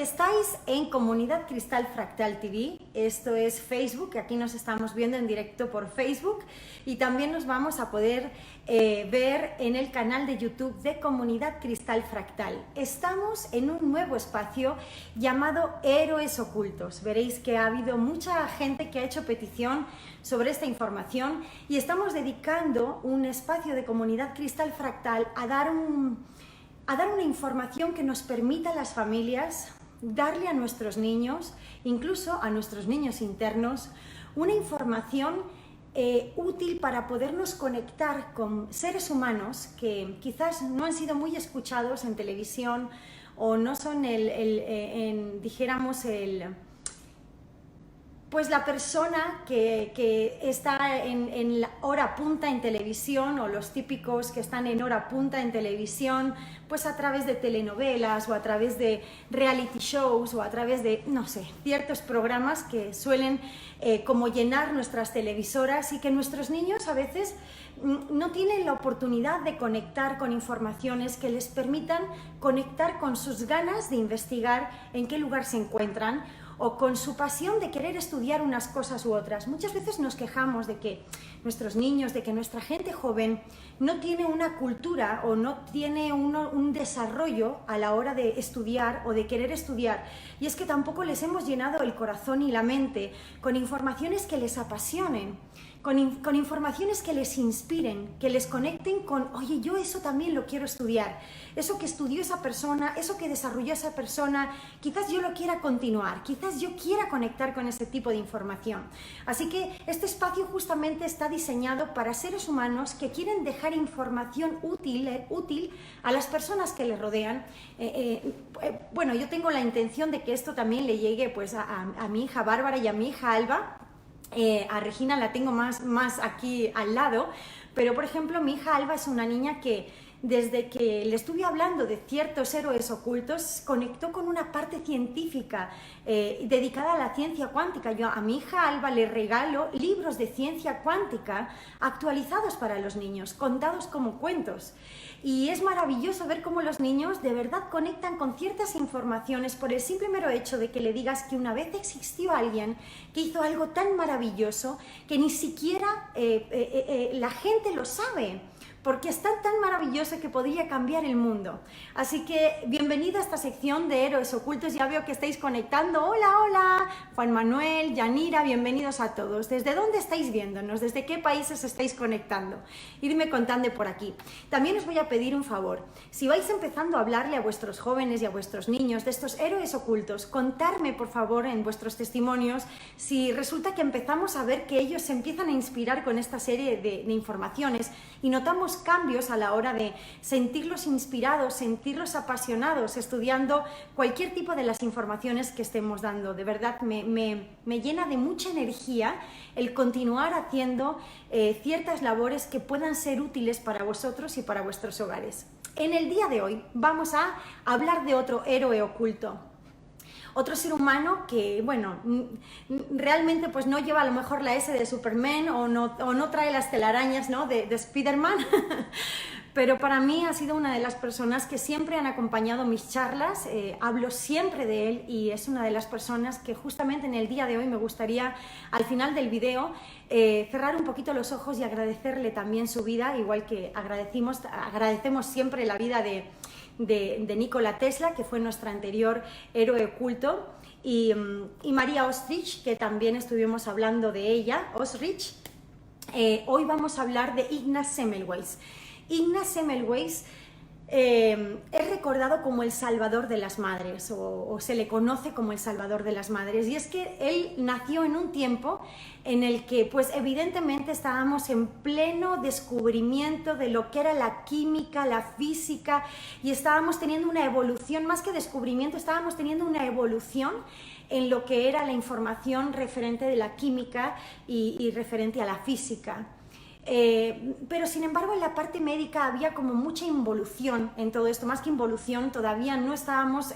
estáis en Comunidad Cristal Fractal TV, esto es Facebook, aquí nos estamos viendo en directo por Facebook y también nos vamos a poder ver en el canal de YouTube de Comunidad Cristal Fractal. Estamos en un nuevo espacio llamado Héroes Ocultos. Veréis que ha habido mucha gente que ha hecho petición sobre esta información y estamos dedicando un espacio de Comunidad Cristal Fractal a dar una información que nos permita a las familias darle a nuestros niños, incluso a nuestros niños internos, una información útil para podernos conectar con seres humanos que quizás no han sido muy escuchados en televisión o no son pues la persona que está en la hora punta en televisión, o los típicos que están en hora punta en televisión, pues a través de telenovelas o a través de reality shows o a través de, no sé, ciertos programas que suelen como llenar nuestras televisoras y que nuestros niños a veces no tienen la oportunidad de conectar con informaciones que les permitan conectar con sus ganas de investigar en qué lugar se encuentran o con su pasión de querer estudiar unas cosas u otras. Muchas veces nos quejamos de que nuestros niños, de que nuestra gente joven no tiene una cultura o no tiene un desarrollo a la hora de estudiar o de querer estudiar. Y es que tampoco les hemos llenado el corazón y la mente con informaciones que les apasionen, con informaciones que les inspiren, que les conecten con, oye, yo eso también lo quiero estudiar, eso que estudió esa persona, eso que desarrolló esa persona, quizás yo lo quiera continuar, quizás yo quiera conectar con ese tipo de información. Así que este espacio justamente está diseñado para seres humanos que quieren dejar información útil a las personas que les rodean. Bueno, yo tengo la intención de que esto también le llegue pues a mi hija Bárbara y a mi hija Alba. A Regina la tengo más aquí al lado, pero por ejemplo mi hija Alba es una niña que desde que le estuve hablando de ciertos héroes ocultos conectó con una parte científica dedicada a la ciencia cuántica. Yo a mi hija Alba le regalo libros de ciencia cuántica actualizados para los niños, contados como cuentos. Y es maravilloso ver cómo los niños de verdad conectan con ciertas informaciones por el simple mero hecho de que le digas que una vez existió alguien que hizo algo tan maravilloso que ni siquiera la gente lo sabe, porque es tan maravilloso que podría cambiar el mundo. Así que bienvenido a esta sección de Héroes Ocultos. Ya veo que estáis conectando. Hola, hola, Juan Manuel, Yanira, bienvenidos a todos. ¿Desde dónde estáis viéndonos? ¿Desde qué países estáis conectando? Irme contando por aquí. También os voy a pedir un favor. Si vais empezando a hablarle a vuestros jóvenes y a vuestros niños de estos héroes ocultos, contarme por favor en vuestros testimonios si resulta que empezamos a ver que ellos se empiezan a inspirar con esta serie de informaciones y notamos cambios a la hora de sentirlos inspirados, sentirlos apasionados, estudiando cualquier tipo de las informaciones que estemos dando. De verdad me llena de mucha energía el continuar haciendo ciertas labores que puedan ser útiles para vosotros y para vuestros hogares. En el día de hoy vamos a hablar de otro héroe oculto. Otro ser humano que, bueno, realmente pues no lleva a lo mejor la S de Superman o no trae las telarañas, ¿no?, de Spider-Man, pero para mí ha sido una de las personas que siempre han acompañado mis charlas, hablo siempre de él y es una de las personas que justamente en el día de hoy me gustaría, al final del video, cerrar un poquito los ojos y agradecerle también su vida, igual que agradecemos siempre la vida de Nikola Tesla, que fue nuestra anterior héroe oculto, y María Ostrich, que también estuvimos hablando de ella, Ostrich. Hoy vamos a hablar de Ignaz Semmelweis. Ignaz Semmelweis es recordado como el salvador de las madres o se le conoce como el salvador de las madres, y es que él nació en un tiempo en el que pues evidentemente estábamos en pleno descubrimiento de lo que era la química, la física, y estábamos teniendo una evolución, más que descubrimiento, estábamos teniendo una evolución en lo que era la información referente de la química y referente a la física. Pero sin embargo en la parte médica había como mucha involución en todo esto, más que involución, todavía no estábamos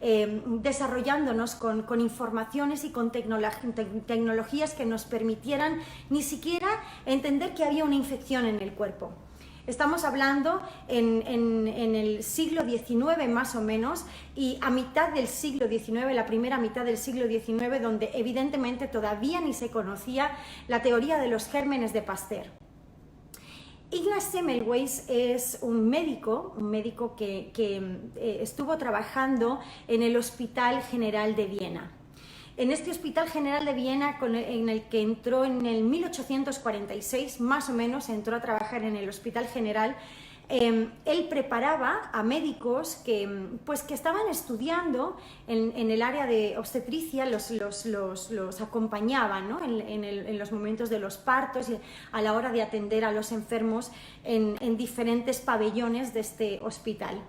desarrollándonos con informaciones y con tecnologías que nos permitieran ni siquiera entender que había una infección en el cuerpo. Estamos hablando en el siglo XIX más o menos, y a mitad del siglo XIX, la primera mitad del siglo XIX, donde evidentemente todavía ni se conocía la teoría de los gérmenes de Pasteur. Ignaz Semmelweis es un médico que estuvo trabajando en el Hospital General de Viena. En este Hospital General de Viena, en el que entró en el 1846, más o menos, entró a trabajar en el Hospital General. Él preparaba a médicos que estaban estudiando en el área de obstetricia, los acompañaban, ¿no? en los momentos de los partos y a la hora de atender a los enfermos en diferentes pabellones de este hospital.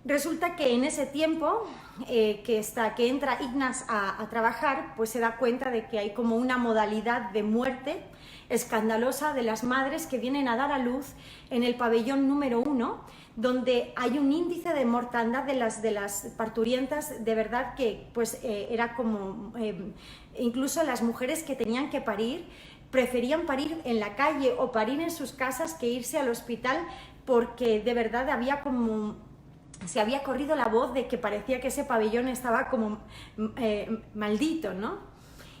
Resulta que en ese tiempo que entra Ignaz a trabajar, pues se da cuenta de que hay como una modalidad de muerte escandalosa de las madres que vienen a dar a luz en el pabellón número 1, donde hay un índice de mortandad de las parturientas, de verdad que pues era como incluso las mujeres que tenían que parir preferían parir en la calle o parir en sus casas que irse al hospital, porque de verdad se había corrido la voz de que parecía que ese pabellón estaba como maldito, ¿no?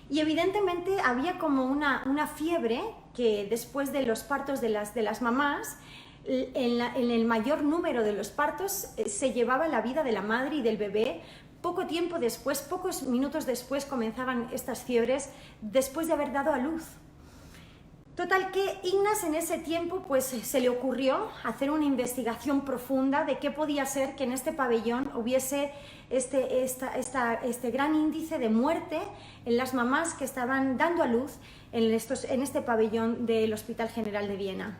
Y evidentemente había como una fiebre que después de los partos de las mamás, en el mayor número de los partos se llevaba la vida de la madre y del bebé. Poco tiempo después, pocos minutos después, comenzaban estas fiebres después de haber dado a luz. Total que Ignaz en ese tiempo pues se le ocurrió hacer una investigación profunda de qué podía ser que en este pabellón hubiese este gran índice de muerte en las mamás que estaban dando a luz en este pabellón del Hospital General de Viena.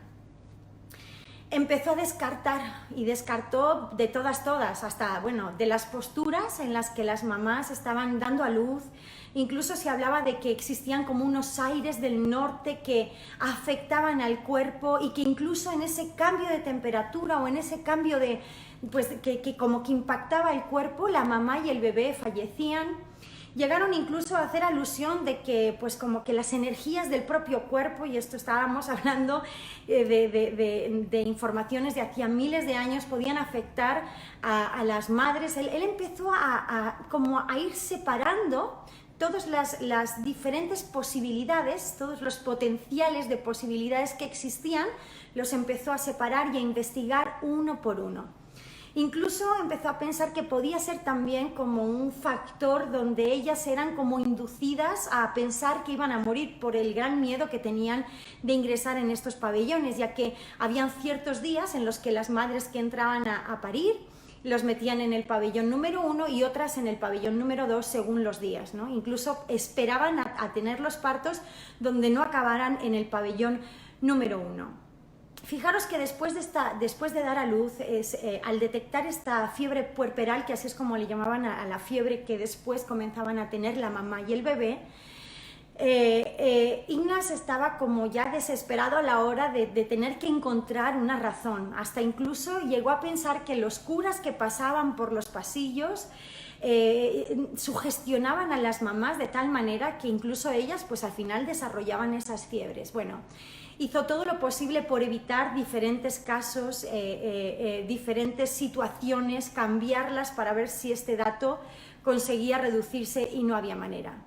Empezó a descartar y descartó de todas, hasta, bueno, de las posturas en las que las mamás estaban dando a luz. Incluso se hablaba de que existían como unos aires del norte que afectaban al cuerpo y que incluso en ese cambio de temperatura o en ese cambio que como que impactaba el cuerpo, la mamá y el bebé fallecían. Llegaron incluso a hacer alusión de que pues como que las energías del propio cuerpo, y esto estábamos hablando de informaciones de hacía miles de años, podían afectar a las madres. Él empezó como a ir separando todas las diferentes posibilidades, todos los potenciales de posibilidades que existían, los empezó a separar y a investigar uno por uno. Incluso empezó a pensar que podía ser también como un factor donde ellas eran como inducidas a pensar que iban a morir por el gran miedo que tenían de ingresar en estos pabellones, ya que habían ciertos días en los que las madres que entraban a parir los metían en el pabellón número 1 y otras en el pabellón número 2 según los días, ¿no? Incluso esperaban a tener los partos donde no acabaran en el pabellón número 1. Fijaros que después de dar a luz, al detectar esta fiebre puerperal, que así es como le llamaban a la fiebre que después comenzaban a tener la mamá y el bebé, Ignaz estaba como ya desesperado a la hora de tener que encontrar una razón. Hasta incluso llegó a pensar que los curas que pasaban por los pasillos sugestionaban a las mamás de tal manera que incluso ellas pues al final desarrollaban esas fiebres. Bueno, hizo todo lo posible por evitar diferentes casos, diferentes situaciones, cambiarlas para ver si este dato conseguía reducirse y no había manera.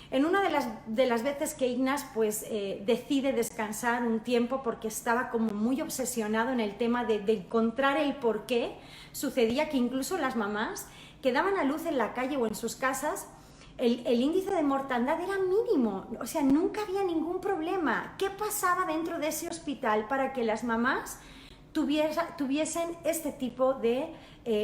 En una de las veces que Ignaz pues, decide descansar un tiempo porque estaba como muy obsesionado en el tema de encontrar el por qué, sucedía que incluso las mamás que daban a luz en la calle o en sus casas, el índice de mortandad era mínimo, o sea, nunca había ningún problema. ¿Qué pasaba dentro de ese hospital para que las mamás tuviesen este tipo de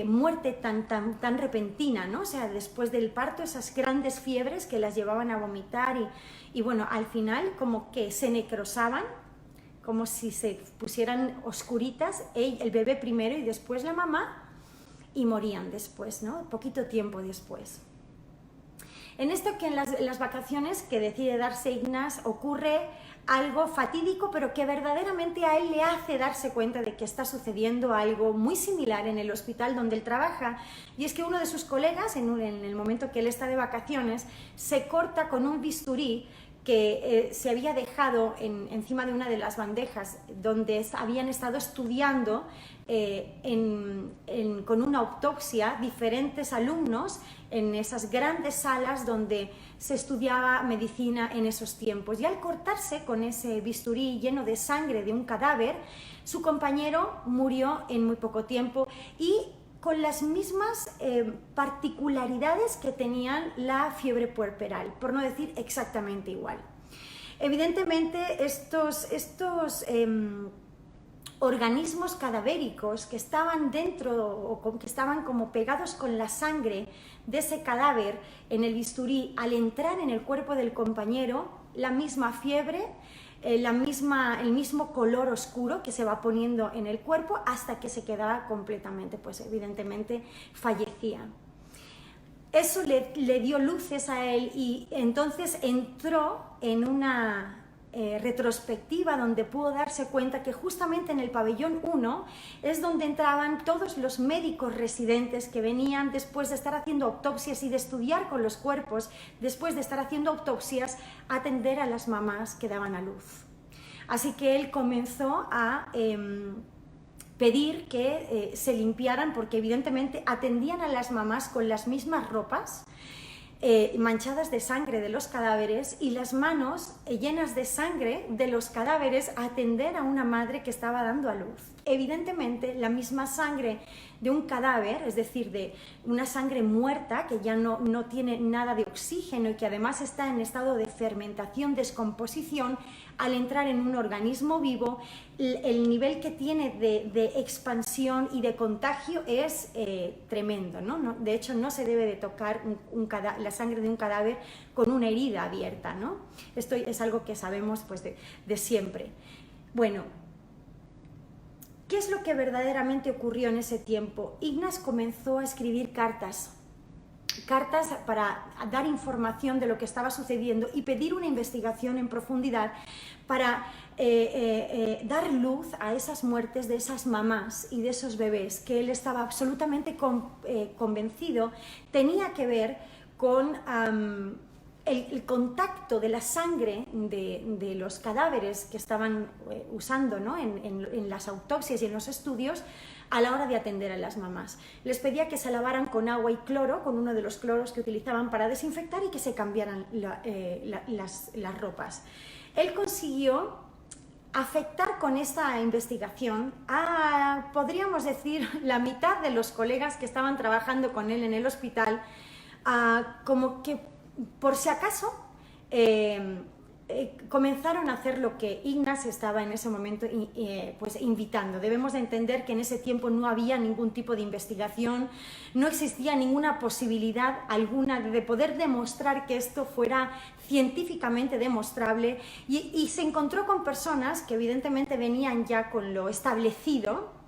muerte tan repentina, ¿no? O sea, después del parto, esas grandes fiebres que las llevaban a vomitar y bueno, al final como que se necrosaban, como si se pusieran oscuritas, el bebé primero y después la mamá, y morían después, ¿no? Poquito tiempo después. En esto que en las vacaciones que decide darse Ignaz ocurre algo fatídico, pero que verdaderamente a él le hace darse cuenta de que está sucediendo algo muy similar en el hospital donde él trabaja, y es que uno de sus colegas, en el momento que él está de vacaciones, se corta con un bisturí que se había dejado encima de una de las bandejas donde habían estado estudiando con una autopsia diferentes alumnos en esas grandes salas donde se estudiaba medicina en esos tiempos. Y al cortarse con ese bisturí lleno de sangre de un cadáver, su compañero murió en muy poco tiempo y con las mismas particularidades que tenían la fiebre puerperal, por no decir exactamente igual. Evidentemente, estos organismos cadavéricos que estaban dentro o que estaban como pegados con la sangre de ese cadáver en el bisturí, al entrar en el cuerpo del compañero, la misma fiebre, el mismo color oscuro que se va poniendo en el cuerpo hasta que se quedaba completamente, pues evidentemente fallecía. Eso le dio luces a él y entonces entró en una retrospectiva donde pudo darse cuenta que justamente en el pabellón 1 es donde entraban todos los médicos residentes que venían después de estar haciendo autopsias y de estudiar con los cuerpos, después de estar haciendo autopsias, a atender a las mamás que daban a luz. Así que él comenzó a pedir que se limpiaran, porque evidentemente atendían a las mamás con las mismas ropas manchadas de sangre de los cadáveres y las manos llenas de sangre de los cadáveres a atender a una madre que estaba dando a luz. Evidentemente la misma sangre de un cadáver, es decir, de una sangre muerta que ya no tiene nada de oxígeno y que además está en estado de fermentación, descomposición, al entrar en un organismo vivo, el nivel que tiene de expansión y de contagio es tremendo, ¿no? De hecho, no se debe de tocar la sangre de un cadáver con una herida abierta, ¿no? Esto es algo que sabemos pues, de siempre. Bueno, ¿qué es lo que verdaderamente ocurrió en ese tiempo? Ignaz comenzó a escribir cartas para dar información de lo que estaba sucediendo y pedir una investigación en profundidad para dar luz a esas muertes de esas mamás y de esos bebés que él estaba absolutamente convencido tenía que ver con el contacto de la sangre de los cadáveres que estaban usando, ¿no? en las autopsias y en los estudios a la hora de atender a las mamás. Les pedía que se lavaran con agua y cloro, con uno de los cloros que utilizaban para desinfectar y que se cambiaran las ropas. Él consiguió afectar con esta investigación a, podríamos decir, la mitad de los colegas que estaban trabajando con él en el hospital, como que por si acaso comenzaron a hacer lo que Ignaz estaba en ese momento pues invitando. Debemos de entender que en ese tiempo no había ningún tipo de investigación, no existía ninguna posibilidad alguna de poder demostrar que esto fuera científicamente demostrable y se encontró con personas que evidentemente venían ya con lo establecido,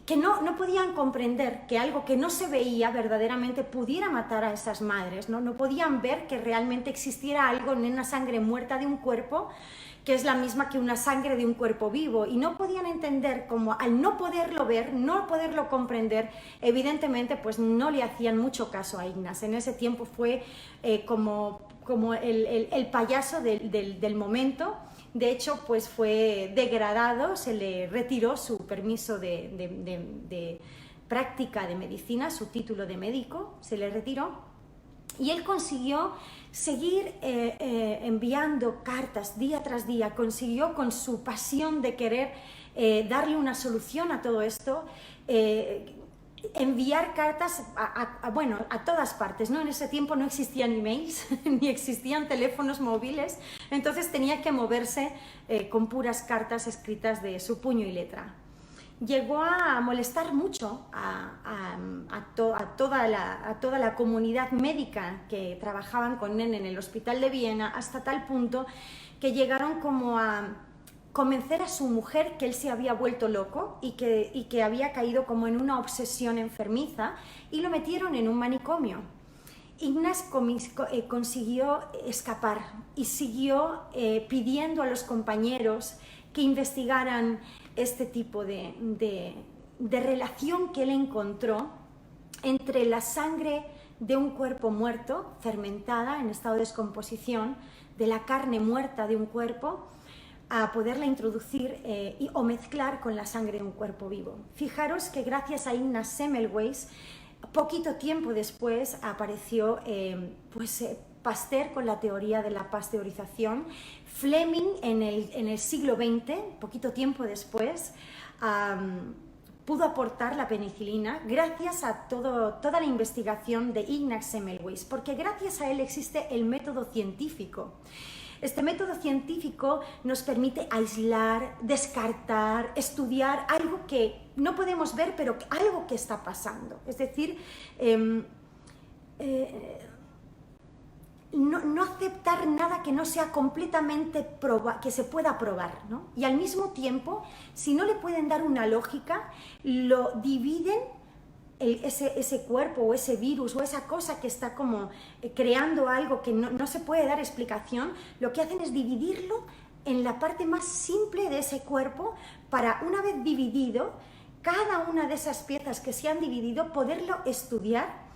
que no podían comprender que algo que no se veía verdaderamente pudiera matar a esas madres, ¿no? No podían ver que realmente existiera algo en una sangre muerta de un cuerpo que es la misma que una sangre de un cuerpo vivo, y no podían entender cómo al no poderlo ver, no poderlo comprender, evidentemente pues no le hacían mucho caso a Ignaz. En ese tiempo fue como el payaso del momento. De hecho, pues fue degradado, se le retiró su permiso de práctica de medicina, su título de médico, se le retiró, y él consiguió seguir enviando cartas día tras día, consiguió con su pasión de querer darle una solución a todo esto, enviar cartas a todas partes, ¿no? En ese tiempo no existían emails ni existían teléfonos móviles, entonces tenía que moverse con puras cartas escritas de su puño y letra. Llegó a molestar mucho a toda la comunidad médica que trabajaban con él en el hospital de Viena, hasta tal punto que llegaron como a convencer a su mujer que él se había vuelto loco y que había caído como en una obsesión enfermiza, y lo metieron en un manicomio. Ignaz consiguió escapar y siguió pidiendo a los compañeros que investigaran este tipo de relación que él encontró entre la sangre de un cuerpo muerto, fermentada, en estado de descomposición, de la carne muerta de un cuerpo a poderla introducir o mezclar con la sangre de un cuerpo vivo. Fijaros que gracias a Ignaz Semmelweis, poquito tiempo después apareció Pasteur con la teoría de la pasteurización, Fleming en el siglo XX, poquito tiempo después, pudo aportar la penicilina gracias a toda la investigación de Ignaz Semmelweis, porque gracias a él existe el método científico. Este método científico nos permite aislar, descartar, estudiar algo que no podemos ver, pero algo que está pasando. Es decir, no aceptar nada que no sea completamente que se pueda probar, ¿no? Y al mismo tiempo, si no le pueden dar una lógica, lo dividen ese cuerpo o ese virus o esa cosa que está como creando algo que no se puede dar explicación. Lo que hacen es dividirlo en la parte más simple de ese cuerpo para, una vez dividido, cada una de esas piezas que se han dividido, poderlo estudiar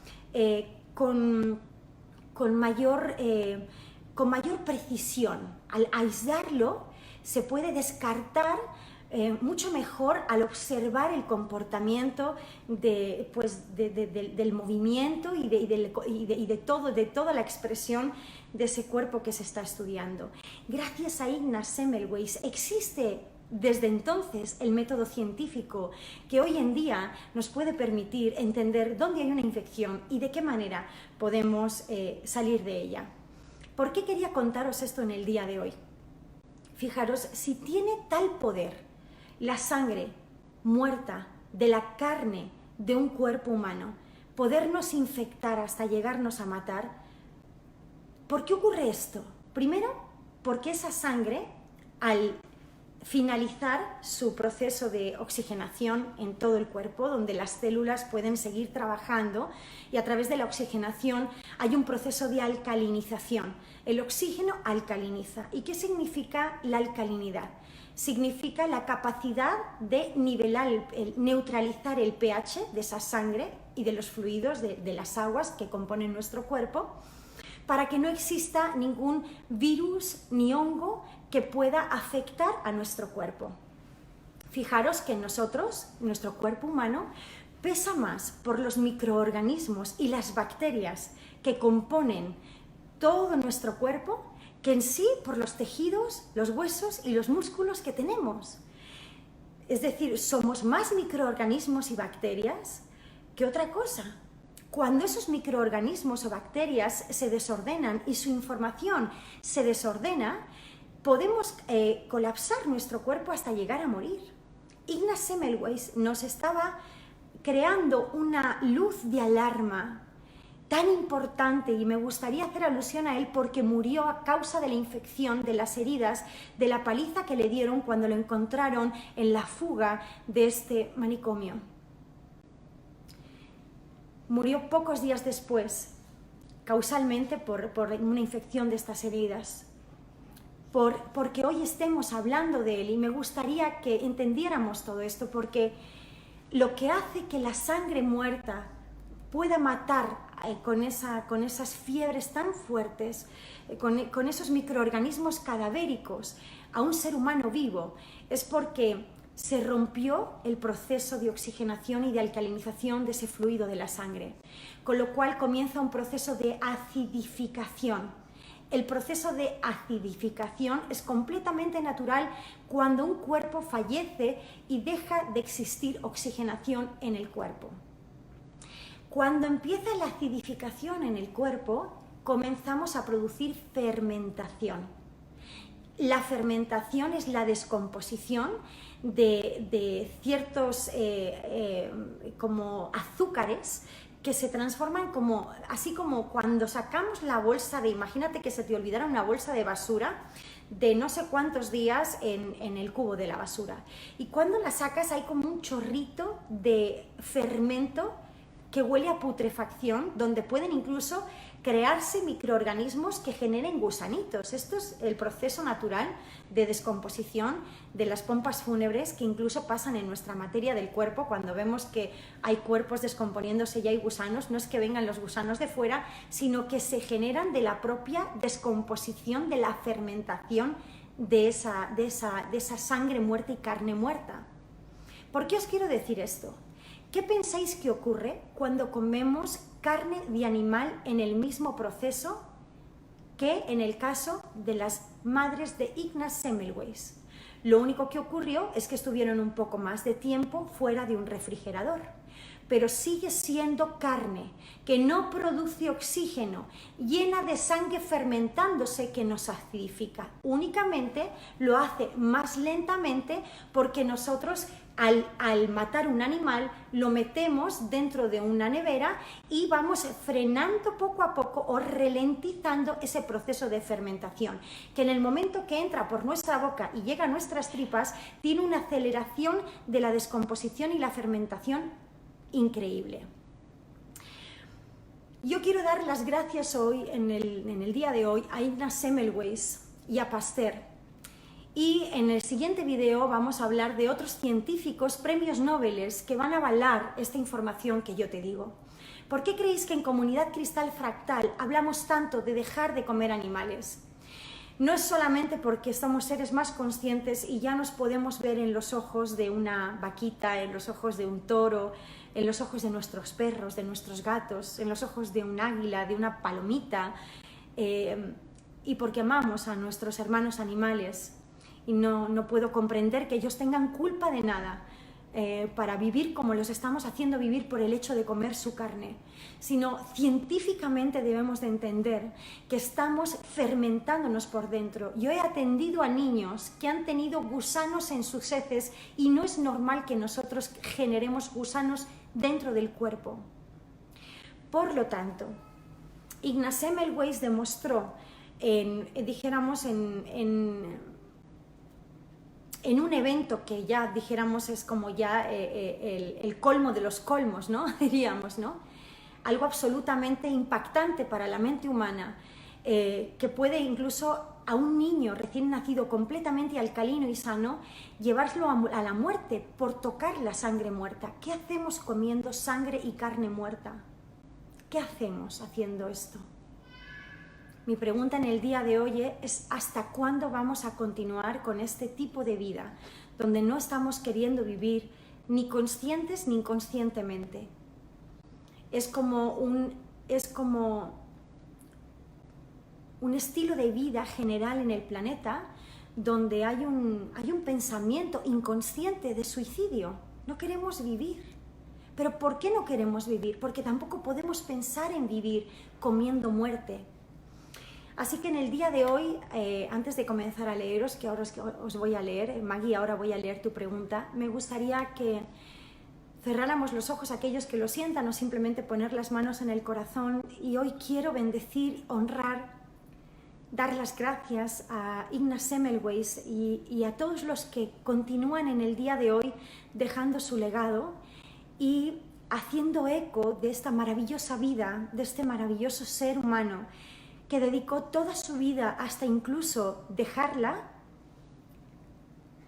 con mayor precisión. Al aislarlo se puede descartar mucho mejor al observar el comportamiento del movimiento y de toda la expresión de ese cuerpo que se está estudiando. Gracias a Ignaz Semmelweis existe desde entonces el método científico que hoy en día nos puede permitir entender dónde hay una infección y de qué manera podemos salir de ella. ¿Por qué quería contaros esto en el día de hoy? Fijaros, si tiene tal poder la sangre muerta de la carne de un cuerpo humano, podernos infectar hasta llegarnos a matar, ¿por qué ocurre esto? Primero, porque esa sangre, al finalizar su proceso de oxigenación en todo el cuerpo, donde las células pueden seguir trabajando y a través de la oxigenación hay un proceso de alcalinización. El oxígeno alcaliniza. ¿Y qué significa la alcalinidad? Significa la capacidad de nivelar, neutralizar el pH de esa sangre y de los fluidos, de las aguas que componen nuestro cuerpo, para que no exista ningún virus ni hongo que pueda afectar a nuestro cuerpo. Fijaros que nosotros, nuestro cuerpo humano, pesa más por los microorganismos y las bacterias que componen todo nuestro cuerpo que en sí por los tejidos, los huesos y los músculos que tenemos. Es decir, somos más microorganismos y bacterias que otra cosa. Cuando esos microorganismos o bacterias se desordenan y su información se desordena, podemos colapsar nuestro cuerpo hasta llegar a morir. Ignaz Semmelweis nos estaba creando una luz de alarma tan importante, y me gustaría hacer alusión a él porque murió a causa de la infección de las heridas de la paliza que le dieron cuando lo encontraron en la fuga de este manicomio. Murió pocos días después, causalmente por una infección de estas heridas. Porque hoy estemos hablando de él, y me gustaría que entendiéramos todo esto, porque lo que hace que la sangre muerta pueda matar con esas fiebres tan fuertes, con esos microorganismos cadavéricos a un ser humano vivo, es porque se rompió el proceso de oxigenación y de alcalinización de ese fluido de la sangre, con lo cual comienza un proceso de acidificación. El proceso de acidificación es completamente natural cuando un cuerpo fallece y deja de existir oxigenación en el cuerpo. Cuando empieza la acidificación en el cuerpo, comenzamos a producir fermentación. La fermentación es la descomposición de ciertos como azúcares que se transforman así como cuando sacamos la bolsa imagínate que se te olvidara una bolsa de basura de no sé cuántos días en el cubo de la basura. Y cuando la sacas hay como un chorrito de fermento que huele a putrefacción, donde pueden incluso crearse microorganismos que generen gusanitos. Esto es el proceso natural de descomposición de las pompas fúnebres que incluso pasan en nuestra materia del cuerpo. Cuando vemos que hay cuerpos descomponiéndose y hay gusanos, no es que vengan los gusanos de fuera, sino que se generan de la propia descomposición, de la fermentación de esa sangre muerta y carne muerta. ¿Por qué os quiero decir esto? ¿Qué pensáis que ocurre cuando comemos carne de animal en el mismo proceso que en el caso de las madres de Ignaz Semmelweis? Lo único que ocurrió es que estuvieron un poco más de tiempo fuera de un refrigerador, pero sigue siendo carne que no produce oxígeno, llena de sangre fermentándose que nos acidifica. Únicamente lo hace más lentamente porque nosotros al matar un animal lo metemos dentro de una nevera y vamos frenando poco a poco o ralentizando ese proceso de fermentación, que en el momento que entra por nuestra boca y llega a nuestras tripas tiene una aceleración de la descomposición y la fermentación increíble. Yo quiero dar las gracias hoy, en el día de hoy, a Ignaz Semmelweis y a Pasteur. Y en el siguiente video vamos a hablar de otros científicos premios Nobel que van a avalar esta información que yo te digo. ¿Por qué creéis que en Comunidad Cristal Fractal hablamos tanto de dejar de comer animales? No es solamente porque somos seres más conscientes y ya nos podemos ver en los ojos de una vaquita, en los ojos de un toro, en los ojos de nuestros perros, de nuestros gatos, en los ojos de un águila, de una palomita, y porque amamos a nuestros hermanos animales. Y no puedo comprender que ellos tengan culpa de nada para vivir como los estamos haciendo vivir por el hecho de comer su carne, sino científicamente debemos de entender que estamos fermentándonos por dentro. Yo he atendido a niños que han tenido gusanos en sus heces y no es normal que nosotros generemos gusanos dentro del cuerpo. Por lo tanto, Ignaz Semmelweis demostró en un evento que ya dijéramos es como ya el colmo de los colmos, ¿no? Diríamos, ¿no? Algo absolutamente impactante para la mente humana, que puede incluso a un niño recién nacido completamente alcalino y sano llevarlo a la muerte por tocar la sangre muerta. ¿Qué hacemos comiendo sangre y carne muerta? ¿Qué hacemos haciendo esto? Mi pregunta en el día de hoy es ¿hasta cuándo vamos a continuar con este tipo de vida donde no estamos queriendo vivir ni conscientes ni inconscientemente? Es como un estilo de vida general en el planeta donde hay un pensamiento inconsciente de suicidio. No queremos vivir. ¿Pero por qué no queremos vivir? Porque tampoco podemos pensar en vivir comiendo muerte. Así que en el día de hoy, antes de comenzar a leeros, que ahora os voy a leer, Maggie, ahora voy a leer tu pregunta, me gustaría que cerráramos los ojos aquellos que lo sientan o simplemente poner las manos en el corazón. Y hoy quiero bendecir, honrar, dar las gracias a Ignaz Semmelweis y a todos los que continúan en el día de hoy dejando su legado y haciendo eco de esta maravillosa vida, de este maravilloso ser humano que dedicó toda su vida hasta incluso dejarla,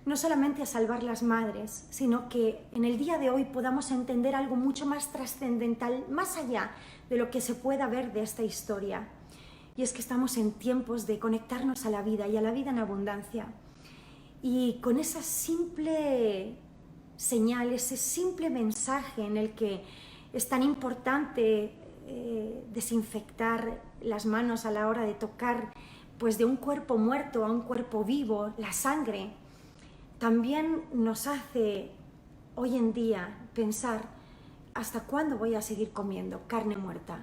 no solamente a salvar las madres, sino que en el día de hoy podamos entender algo mucho más trascendental, más allá de lo que se pueda ver de esta historia. Y es que estamos en tiempos de conectarnos a la vida y a la vida en abundancia. Y con esa simple señal, ese simple mensaje en el que es tan importante desinfectar las manos a la hora de tocar pues de un cuerpo muerto a un cuerpo vivo, la sangre, también nos hace hoy en día pensar ¿hasta cuándo voy a seguir comiendo carne muerta?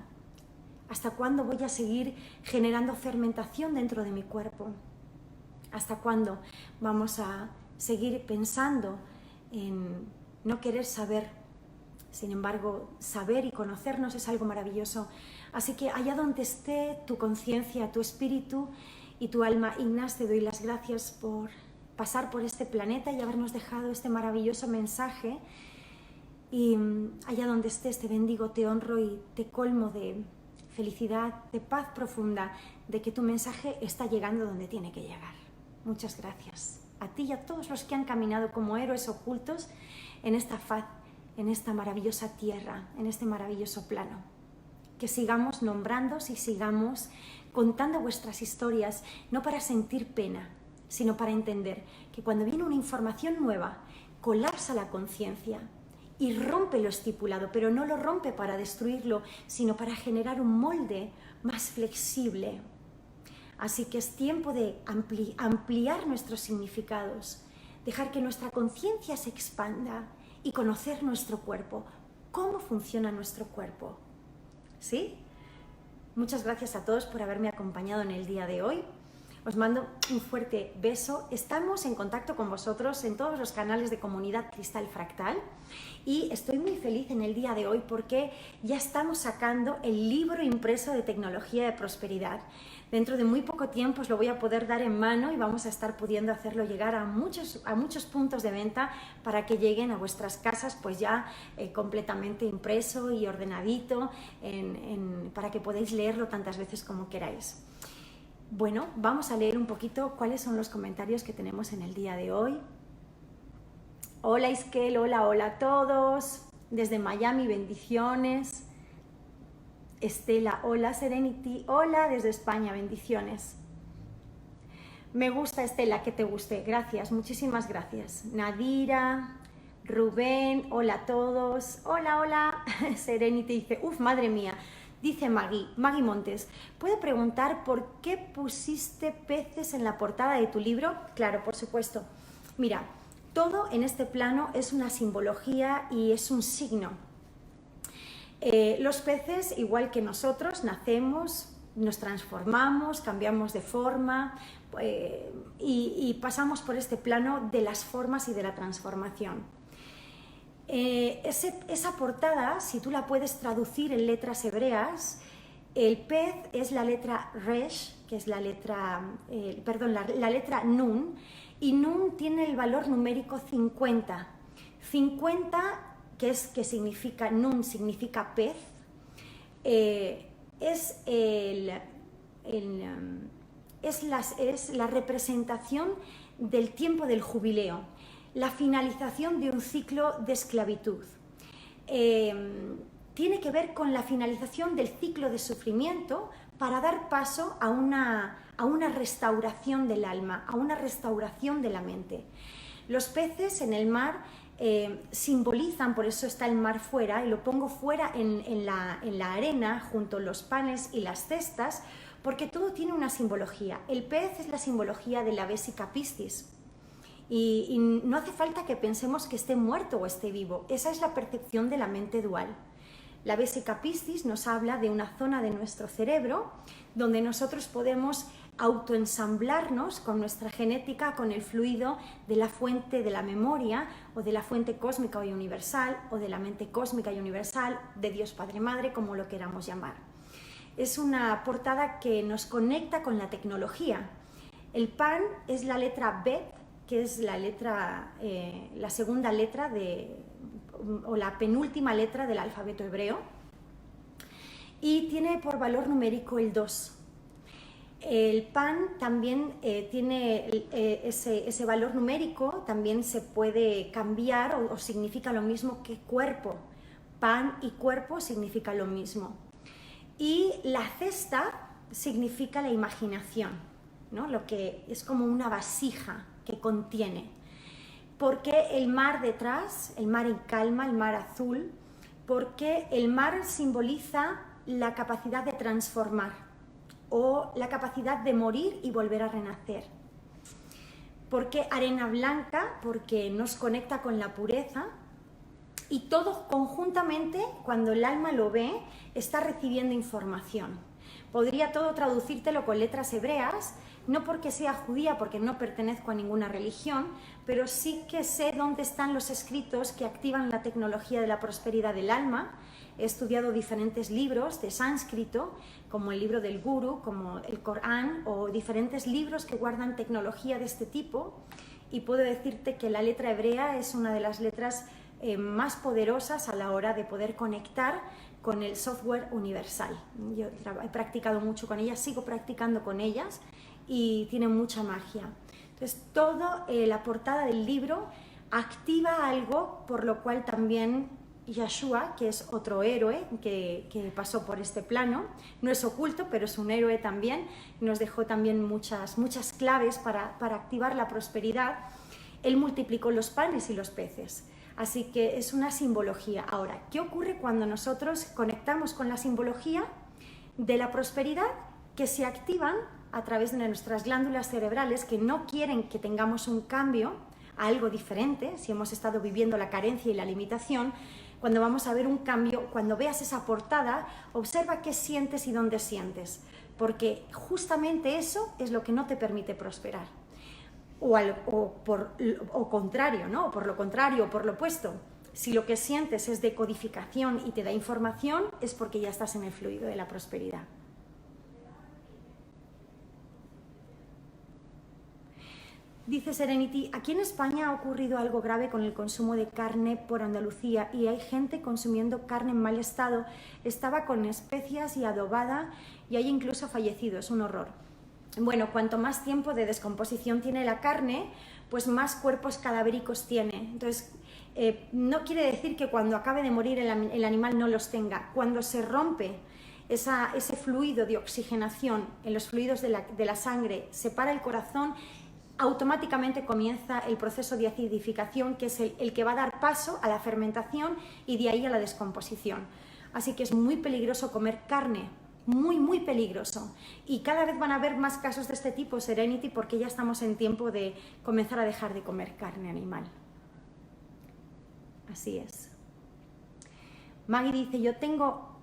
¿Hasta cuándo voy a seguir generando fermentación dentro de mi cuerpo? ¿Hasta cuándo vamos a seguir pensando en no querer saber? Sin embargo, saber y conocernos es algo maravilloso. Así que allá donde esté tu conciencia, tu espíritu y tu alma, Ignaz, te doy las gracias por pasar por este planeta y habernos dejado este maravilloso mensaje. Y allá donde estés te bendigo, te honro y te colmo de felicidad, de paz profunda, de que tu mensaje está llegando donde tiene que llegar. Muchas gracias a ti y a todos los que han caminado como héroes ocultos en esta faz, en esta maravillosa tierra, en este maravilloso plano. Que sigamos nombrándoos y sigamos contando vuestras historias, no para sentir pena, sino para entender que cuando viene una información nueva, colapsa la conciencia y rompe lo estipulado, pero no lo rompe para destruirlo, sino para generar un molde más flexible. Así que es tiempo de ampliar nuestros significados, dejar que nuestra conciencia se expanda y conocer nuestro cuerpo, cómo funciona nuestro cuerpo. ¿Sí? Muchas gracias a todos por haberme acompañado en el día de hoy. Os mando un fuerte beso. Estamos en contacto con vosotros en todos los canales de Comunidad Cristal Fractal y estoy muy feliz en el día de hoy porque ya estamos sacando el libro impreso de tecnología de prosperidad. Dentro de muy poco tiempo os lo voy a poder dar en mano y vamos a estar pudiendo hacerlo llegar a muchos puntos de venta para que lleguen a vuestras casas pues ya completamente impreso y ordenadito para que podáis leerlo tantas veces como queráis. Bueno, vamos a leer un poquito cuáles son los comentarios que tenemos en el día de hoy. Hola Iskel, hola a todos. Desde Miami, bendiciones. Estela, hola Serenity, hola desde España, bendiciones. Me gusta Estela, que te guste, gracias, muchísimas gracias. Nadira, Rubén, hola a todos. Hola, Serenity dice, madre mía. Dice Maggie Montes, ¿puede preguntar por qué pusiste peces en la portada de tu libro? Claro, por supuesto. Mira, todo en este plano es una simbología y es un signo. Los peces, igual que nosotros, nacemos, nos transformamos, cambiamos de forma y pasamos por este plano de las formas y de la transformación. Esa portada, si tú la puedes traducir en letras hebreas, el pez es la letra Resh, que es la letra Nun, y Nun tiene el valor numérico 50. 50, que significa Nun, significa pez, es la representación del tiempo del jubileo, la finalización de un ciclo de esclavitud. Tiene que ver con la finalización del ciclo de sufrimiento para dar paso a una restauración del alma, a una restauración de la mente. Los peces en el mar simbolizan, por eso está el mar fuera, y lo pongo fuera en la arena junto a los panes y las cestas, porque todo tiene una simbología. El pez es la simbología de la Vesica Piscis. Y no hace falta que pensemos que esté muerto o esté vivo. Esa es la percepción de la mente dual. La Vesica Piscis nos habla de una zona de nuestro cerebro donde nosotros podemos autoensamblarnos con nuestra genética, con el fluido de la fuente de la memoria o de la fuente cósmica y universal o de la mente cósmica y universal, de Dios Padre Madre, como lo queramos llamar. Es una portada que nos conecta con la tecnología. El pan es la letra Bet, que es la segunda letra o la penúltima letra del alfabeto hebreo, y tiene por valor numérico el 2. El pan también tiene ese valor numérico, también se puede cambiar o significa lo mismo que cuerpo. Pan y cuerpo significa lo mismo. Y la cesta significa la imaginación, ¿no? Lo que es como una vasija que contiene. Porque el mar detrás, el mar en calma, el mar azul, porque el mar simboliza la capacidad de transformar o la capacidad de morir y volver a renacer. Porque arena blanca, porque nos conecta con la pureza, y todo conjuntamente, cuando el alma lo ve, está recibiendo información. Podría todo traducírtelo con letras hebreas, no porque sea judía, porque no pertenezco a ninguna religión, pero sí que sé dónde están los escritos que activan la tecnología de la prosperidad del alma. He estudiado diferentes libros de sánscrito, como el libro del Guru, como el Corán, o diferentes libros que guardan tecnología de este tipo, y puedo decirte que la letra hebrea es una de las letras más poderosas a la hora de poder conectar con el software universal. Yo he practicado mucho con ellas, sigo practicando con ellas y tienen mucha magia. Entonces, la portada del libro activa algo por lo cual también Yeshua, que es otro héroe que pasó por este plano, no es oculto, pero es un héroe también, nos dejó también muchas claves para activar la prosperidad. Él multiplicó los panes y los peces, así que es una simbología. Ahora, ¿qué ocurre cuando nosotros conectamos con la simbología de la prosperidad que se activan a través de nuestras glándulas cerebrales que no quieren que tengamos un cambio a algo diferente, si hemos estado viviendo la carencia y la limitación? Cuando vamos a ver un cambio, cuando veas esa portada, observa qué sientes y dónde sientes, porque justamente eso es lo que no te permite prosperar. O contrario, ¿no? Por lo contrario, o por lo opuesto. Si lo que sientes es decodificación y te da información, es porque ya estás en el fluido de la prosperidad. Dice Serenity, aquí en España ha ocurrido algo grave con el consumo de carne por Andalucía y hay gente consumiendo carne en mal estado, estaba con especias y adobada y hay incluso fallecidos, es un horror. Bueno, cuanto más tiempo de descomposición tiene la carne, pues más cuerpos cadavéricos tiene. Entonces, no quiere decir que cuando acabe de morir el animal no los tenga. Cuando se rompe ese fluido de oxigenación en los fluidos de la sangre, separa el corazón, automáticamente comienza el proceso de acidificación, que es el que va a dar paso a la fermentación y de ahí a la descomposición. Así que es muy peligroso comer carne, muy peligroso. Y cada vez van a haber más casos de este tipo, Serenity, porque ya estamos en tiempo de comenzar a dejar de comer carne animal. Así es. Maggie dice, yo tengo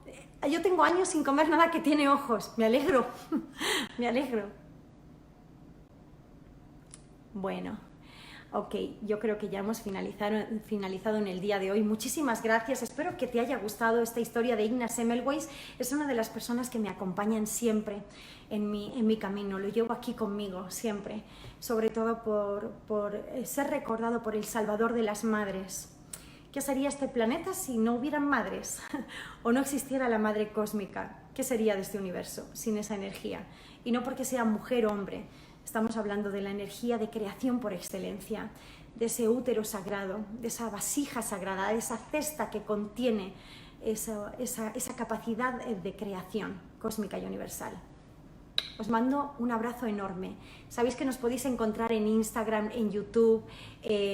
años sin comer nada que tiene ojos. Me alegro, me alegro. Bueno, ok, yo creo que ya hemos finalizado en el día de hoy. Muchísimas gracias, espero que te haya gustado esta historia de Igna Semmelweis. Es una de las personas que me acompañan siempre en mi camino, lo llevo aquí conmigo siempre, sobre todo por ser recordado por el Salvador de las madres. ¿Qué sería este planeta si no hubieran madres o no existiera la madre cósmica? ¿Qué sería de este universo sin esa energía? Y no porque sea mujer o hombre. Estamos hablando de la energía de creación por excelencia, de ese útero sagrado, de esa vasija sagrada, de esa cesta que contiene esa capacidad de creación cósmica y universal. Os mando un abrazo enorme. Sabéis que nos podéis encontrar en Instagram, en YouTube,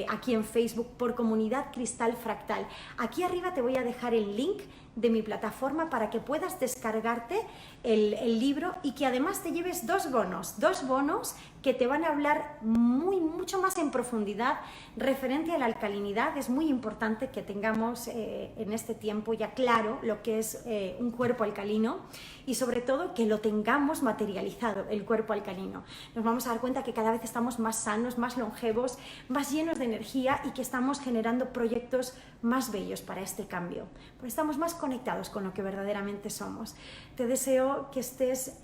aquí en Facebook, por Comunidad Cristal Fractal. Aquí arriba te voy a dejar el link de mi plataforma para que puedas descargarte el libro y que además te lleves dos bonos que te van a hablar mucho más en profundidad referente a la alcalinidad. Es muy importante que tengamos en este tiempo ya claro lo que es un cuerpo alcalino y sobre todo que lo tengamos materializado, el cuerpo alcalino. Nos vamos a dar cuenta que cada vez estamos más sanos, más longevos, más llenos de energía y que estamos generando proyectos más bellos para este cambio, porque estamos más conectados con lo que verdaderamente somos. Te deseo que estés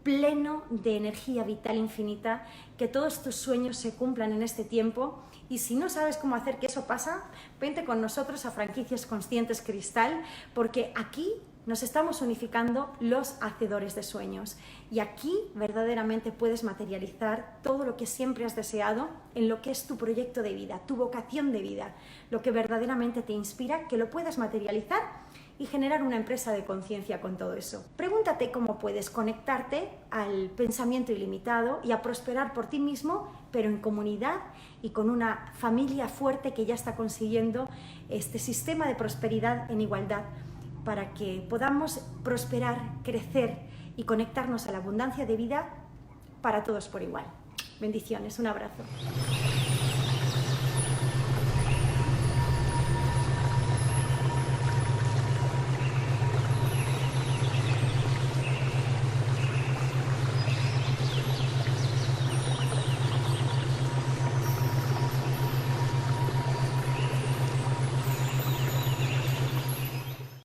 pleno de energía vital infinita, que todos tus sueños se cumplan en este tiempo y si no sabes cómo hacer que eso pasa, vente con nosotros a Franquicias Conscientes Cristal, porque aquí nos estamos unificando los hacedores de sueños y aquí verdaderamente puedes materializar todo lo que siempre has deseado en lo que es tu proyecto de vida, tu vocación de vida, lo que verdaderamente te inspira, que lo puedas materializar y generar una empresa de conciencia con todo eso. Pregúntate cómo puedes conectarte al pensamiento ilimitado y a prosperar por ti mismo, pero en comunidad y con una familia fuerte que ya está consiguiendo este sistema de prosperidad en igualdad, para que podamos prosperar, crecer y conectarnos a la abundancia de vida para todos por igual. Bendiciones, un abrazo.